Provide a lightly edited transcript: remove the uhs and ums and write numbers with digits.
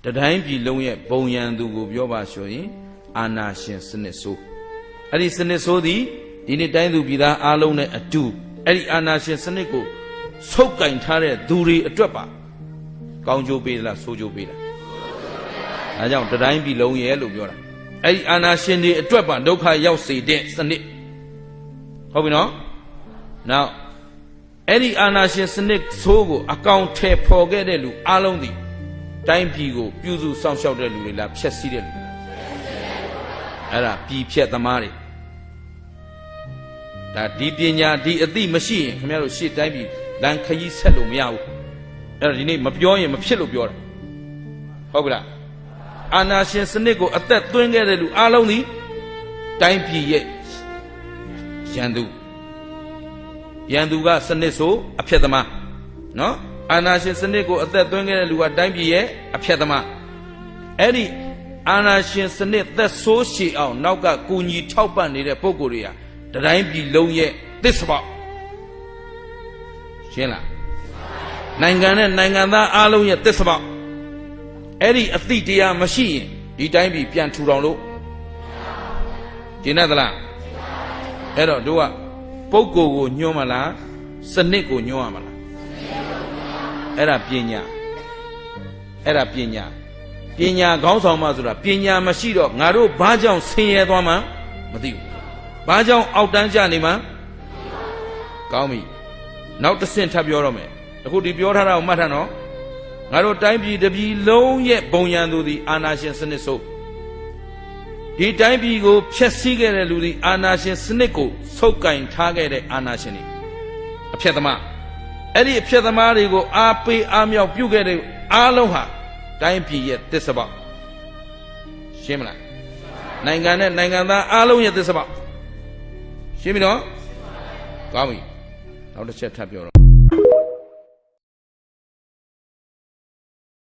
တတိုင်းပြည်လုံးရဲ့ဘုံရန်သူကိုပြောပါဆိုရင်အာနာရှင်စနစ်ဆိုးအဲ့ဒီစနစ်ဆိုးသည်ဒီနေ့တိုင်းသူပြည်သားအားလုံးနဲ့အတူအဲ့ဒီအာနာရှင်စနစ်ကိုဆုပ်ကင်ထားတဲ့သူတွေအတွက်ပါကောင်းကျိုးပေးလားဆိုးကျိုးပေးလားဒါကြောင့်တတိုင်းပြည်လုံးရဲ့လို့ပြောတာအဲ့ဒီအာနာရှင်တွေအတွက်ပါဒုက္ခရောက်စေတဲ့စနစ်ဟုတ်ပြီနော်နောက်အဲ့ဒီအာနာရှင်စနစ်ဆိုးကိုအကောင်ထဲပေါ်ခဲ့တဲ့လူအားလုံးသည်တိုင်းပြည်ကိုပြုစုစောင့်ရှောက်တဲ့လူတွေလားဖျက်ဆီးတဲ့လူတွေလားအဲ့ဒါပြည်ဖြတ်သမားတွေဒါဒီပညာဒီအသိမရှိရင်ခင်ဗျားတို့ရှေ့တိုင်းပြည်လမ်းခရီးဆက်လို့မရဘူးအဲ့တော့ဒီနေ့မပြောရင်မဖြစ်လို့ပြောတာဟုတ်ပြီလားအာနာရှင်စနစ်ကိုအသက်သွင်းခဲ့တဲ့လူအားလုံးသည်တိုင်းပြည်ရဲ့ရန်သူကစနစ်ဆိုအဖြစ်သမားနော်အာနာရှင်စနစ်ကိုအသက်သွင်းခဲ့တဲ့လူကတိုင်းပြည်ရဲ့အဖြစ်သမားအဲ့ဒီအာနာရှင်စနစ်သက်ဆိုးရှည်အောင်နောက်ကကူညီထောက်ပံ့နေတဲ့ပုဂ္ဂိုလ်တွေဟာတတိုင်းပြည်လုံးရဲ့သစ္စာပေါက်ရှင်းလားနိုင်ငံနဲ့နိုင်ငံသားအားလုံးရဲ့သစ္စာပေါက်အဲ့ဒီအသိတရားမရှိရင်ဒီတိုင်းပြည်ပြန်ထူထောင်လို့ကျင်းသလားအဲ့တော့တို့ကပုဂ္ဂိုလ်ကိုညွှန်းမလားစနစ်ကိုညွှန်းရမလားအဲ့ဒါပညာခေါင်းဆောင်မှဆိုတာပညာမရှိတော့ငါတို့ဘာကြောင့်ဆင်းရဲသွားမှမသိဘူးဘာကြောင့်အောက်တန်းကျနေမှကောင်းပြီနောက်တစ်ဆင့်ထပ်ပြောတော့မယ်အခုဒီပြောထားတာကိုမှတ်ထားနော်ငါတို့တိုင်းပြည်တစ်ပြည်လုံးရဲ့ဘုံရန်သူသည်အာနာရှင်စနစ်ဆိုဒီတိုင်းပြည်ကိုဖျက်ဆီးခဲ့တဲ့လူသည်အာနာရှင်စနစ်ကိုဆုပ်ကင်ထားခဲ့တဲ့အာနာရှင်တွေအဖြစ်သမားအဲ့ဒီအဖြစ်သမားတွေကိုအားပေးအားမြောက်ပြုခဲ့တဲ့အားလုံးဟာတိုင်းပြည်ရဲ့သစ္စာပေါက်ရှင်းမလားနိုင်ငံနဲ့နိုင်ငံသားအားလုံးရဲ့သစ္စာပေါက်ရှင်းပြီနော်ကောင်းပြီနောက်တစ်ချက်ထပ်ပြောတော့